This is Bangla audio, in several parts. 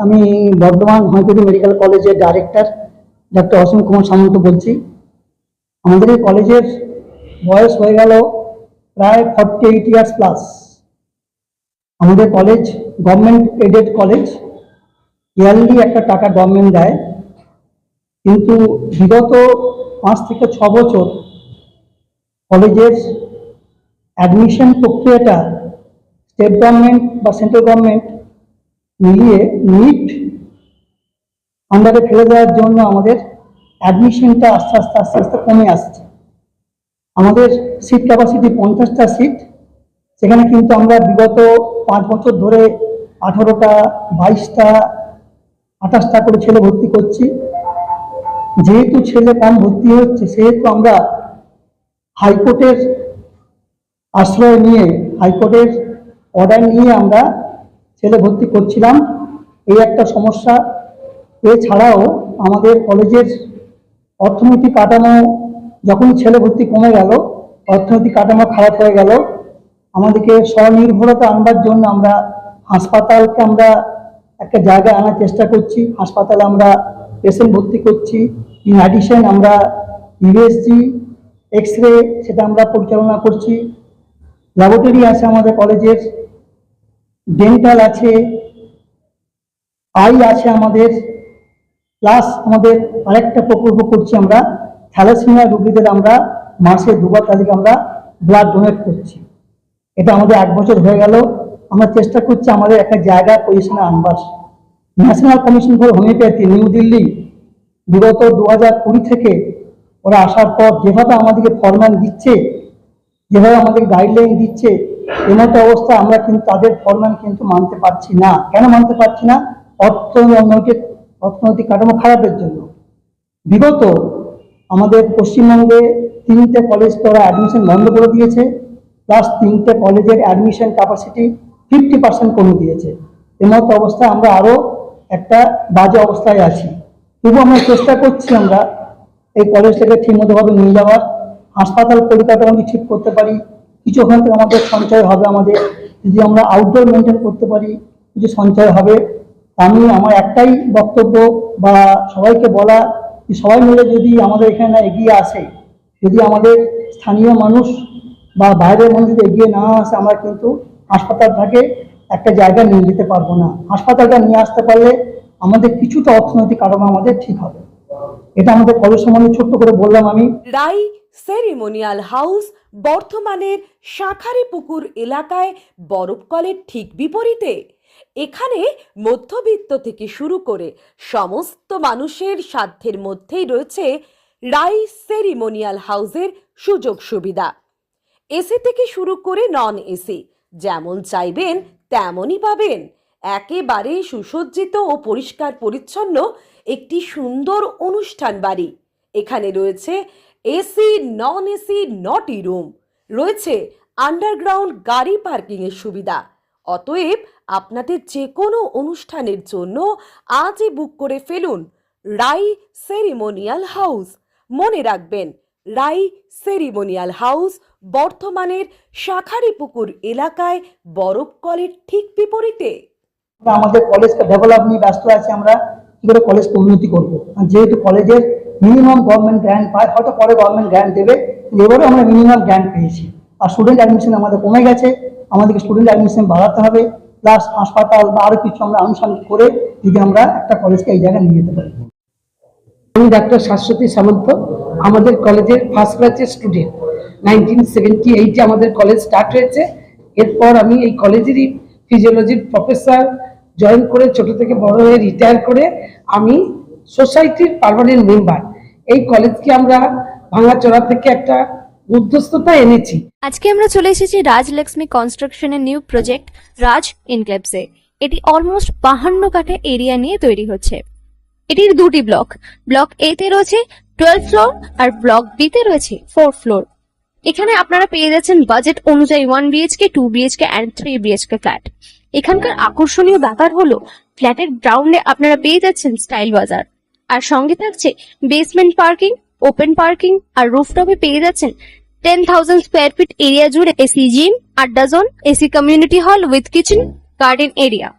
আমি বর্ধমান হয়কোটি মেডিকেল কলেজের ডাইরেক্টর ডক্টর অসীম কুমার সামন্ত বলছি। আমাদের এই কলেজের বয়স হয়ে গেল প্রায় 48 ইয়ার্স প্লাস। আমাদের college government aided college, yearly একটা টাকা গভর্নমেন্ট দেয়, কিন্তু বিগত 5 থেকে 6 বছর কলেজের অ্যাডমিশন প্রক্রিয়াটা স্টেট গভর্নমেন্ট বা সেন্ট্রাল গভর্নমেন্ট মিলিয়ে নিট আন্ডারে ফেলে দেওয়ার জন্য আমাদের অ্যাডমিশনটা আস্তে আস্তে আস্তে আস্তে কমে আসছে। আমাদের সিট ক্যাপাসিটি 50টা সিট, সেখানে কিন্তু আমরা বিগত 5 বছর ধরে 18টা, 22টা, 28টা করে ছেলে ভর্তি করছি। যেহেতু ছেলে কম ভর্তি হচ্ছে, সেহেতু আমরা হাইকোর্টের আশ্রয় নিয়ে, হাইকোর্টের অর্ডার নিয়ে আমরা ছেলে ভর্তি করছিলাম। এই একটা সমস্যা। এছাড়াও আমাদের কলেজের অর্থনৈতিক কাঠামো, যখন ছেলে ভর্তি কমে গেল, অর্থনৈতিক কাঠামো খারাপ হয়ে গেল। আমাদেরকে স্বনির্ভরতা আনবার জন্য আমরা হাসপাতালকে আমরা একটা জায়গায় আনার চেষ্টা করছি। হাসপাতালে আমরা পেশেন্ট ভর্তি করছি। ইন অ্যাডিশন আমরা ইউএসজি, এক্স-রে সেটা আমরা পরিচালনা করছি। ল্যাবরেটরি আছে আমাদের কলেজের, ডেন্টাল আছে, আই আছে আমাদের, প্লাস আমাদের আরেকটা প্রকল্প করছি আমরা, থ্যালাসেমিয়া রোগীদের আমরা মাসে 2বার তারিখে আমরা ব্লাড ডোনেট করছি। এটা আমাদের 1 বছর হয়ে গেল। আমরা চেষ্টা করছি আমাদের একটা জায়গা পজিশনে আনবার। National commission for homeopathy new Delhi বিগত 2020 থেকে ওরা আসার পর যেভাবে আমাদেরকে ফরম্যান দিচ্ছে, যেভাবে আমাদের গাইডলাইন দিচ্ছে, এমতো অবস্থা আমরা কিন্তু তাদের ফরম্যান কিন্তু মানতে পারছি না। কেন মানতে পারছি না? অর্থনৈতিক কাঠামো খারাপের জন্য। বিগত আমাদের পশ্চিমবঙ্গে 3টে কলেজ তো ওরা অ্যাডমিশন বন্ধ করে দিয়েছে, প্লাস 3টে কলেজের অ্যাডমিশন ক্যাপাসিটি 50% কমে দিয়েছে। এমতো অবস্থায় আমরা আরো একটা বাজে অবস্থায় আছি। তবু আমরা চেষ্টা করছি আমরা এই কলেজটাকে ঠিকমতো ভাবে নিয়ে যাওয়ার। হাসপাতাল পরিকাঠামো ঠিক করতে পারি, কিছু ওখান থেকে আমাদের সঞ্চয় হবে। আমাদের যদি আমরা আউটডোর মেনটেন করতে পারি, কিছু সঞ্চয় হবে। আমি আমার একটাই বক্তব্য বা সবাইকে বলা, যে সবাই মিলে যদি আমাদের এখানে এগিয়ে আসে, যদি আমাদের স্থানীয় মানুষ বা বাইরের মানুষ যদি এগিয়ে না আসে, আমরা কিন্তু হাসপাতালটাকে একটা জায়গায় নিয়ে যেতে পারবো না। হাসপাতালটা নিয়ে আসতে পারলে আমাদের কিছুটা অর্থনৈতিক কাঠামো আমাদের ঠিক হবে। এটা আমাদের কলেজ সম্বন্ধে ছোট্ট করে বললাম আমি। রাই সেরিমোনিয়াল হাউস বর্ধমানের শাঁখারীপুকুর এলাকায় বরফকলের ঠিক বিপরীতে। এখানে মধ্যবিত্ত থেকে শুরু করে সমস্ত মানুষের সাধ্যের মধ্যেই রয়েছে রাই সেরিমোনিয়াল হাউসের সুযোগ সুবিধা। এসি থেকে শুরু করে নন এসি, যেমন চাইবেন তেমনই পাবেন। একেবারে সুসজ্জিত ও পরিষ্কার পরিচ্ছন্ন একটি সুন্দর অনুষ্ঠান বাড়ি। এখানে রয়েছে এসি, নন এসি, নটি রুম, রয়েছে আন্ডারগ্রাউন্ড গাড়ি পার্কিংয়ের সুবিধা। অতএব আপনাদের যে কোনো অনুষ্ঠানের জন্য আজই বুক করে ফেলুন রাই সেরিমোনিয়াল হাউস। মনে রাখবেন, রাই সেরিমোনিয়াল হাউস বর্ধমানের শাঁখারীপুকুর এলাকায় বরফকলের ঠিক বিপরীতে। আমাদের কলেজকে ডেভেলপ নিয়ে ব্যস্ত আছি, আমরা কি করে কলেজকে উন্নতি করবো। যেহেতু কলেজের মিনিমাম গভর্নমেন্ট গ্র্যান্ট পায়, হয়তো পরে গভর্নমেন্ট গ্র্যান্ট দেবে, এবারে আমরা মিনিমাম গ্র্যান্ট পেয়েছি। আর স্টুডেন্ট অ্যাডমিশন আমাদের কমে গেছে, আমাদেরকে স্টুডেন্ট অ্যাডমিশন বাড়াতে হবে, প্লাস হাসপাতাল বা আরো কিছু আমরা আনুষঙ্গিক করে যদি আমরা একটা কলেজকে এই জায়গায় নিয়ে যেতে পারি। আমি ডাক্তার শাশ্বতী সামন্ত, আমাদের কলেজের ফার্স্ট ব্যাচের স্টুডেন্ট। 1978 আমাদের কলেজ স্টার্ট হয়েছে। এরপর আমি এই কলেজেরই ফিজিওলজির প্রফেসর জয়েন করে ছোট থেকে বড় হয়ে রিটায়ার করে আমি সোসাইটির পার্মানেন্ট মেম্বার। এই কলেজকে আমরা ভাঙাচোরা থেকে একটা উদ্ধস্ততা এনেছি। আজকে আমরা চলে এসেছি রাজলক্ষ্মী কনস্ট্রাকশনের নিউ প্রজেক্ট রাজ ইনক্লেভসে। এটি অলমোস্ট 52 কাঠা এরিয়া নিয়ে তৈরি হচ্ছে। এটির 2টি ব্লক, ব্লক এ তে রয়েছে 12 ফ্লোর আর ব্লক বি তে রয়েছে 4 ফ্লোর। এখানে আপনারা পেয়ে যাচ্ছেন বাজেট অনুযায়ী 1 BHK, 2 BHK and 3 BHK flat. এখানকার আকর্ষণীয় ব্যাপার হলো ফ্ল্যাটের গ্রাউন্ডে আপনারা পেয়ে যাচ্ছেন স্টাইল বাজার, আর সঙ্গে থাকছে বেসমেন্ট পার্কিং, ওপেন পার্কিং, আর রুফটপে পেয়ে যাচ্ছেন 10,000 স্কোয়ার ফিট এরিয়া জুড়ে এসি জিম, আড্ডা zone, AC community hall with kitchen, garden area.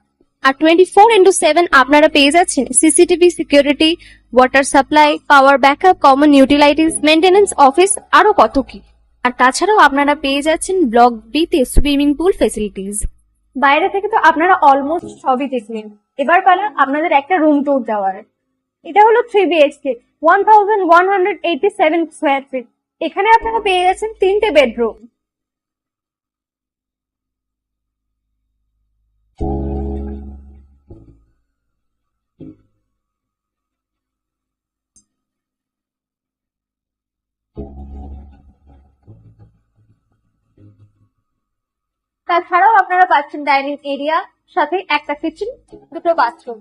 আর 24/7 আপনারা পেয়ে যাচ্ছেন CCTV security, water supply, power backup, common utilities, maintenance office, আরো কত কি। আর তাছাড়াও আপনারা পেয়ে যাচ্ছেন ব্লক বি তে সুইমিং পুল ফেসিলিটিস। বাইরে থেকে তো আপনারা অলমোস্ট সবই দেখলেন, এবার পালা আপনাদের একটা রুম ট্যুর দেওয়ার। এটা হলো 3 BHK, 1187 স্কোয়ার ফিট। এখানে আপনারা পেয়ে যাচ্ছেন 3টে বেডরুম। তাছাড়াও আপনারা পাচ্ছেন ডাইনিং এরিয়া, সাথে একটা কিচেন, দুটো বাথরুম,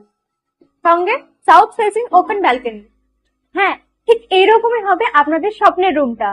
সঙ্গে সাউথ ফেসিং ওপেন ব্যালকনি। হ্যাঁ, ঠিক এইরকমই হবে আপনাদের স্বপ্নের রুমটা।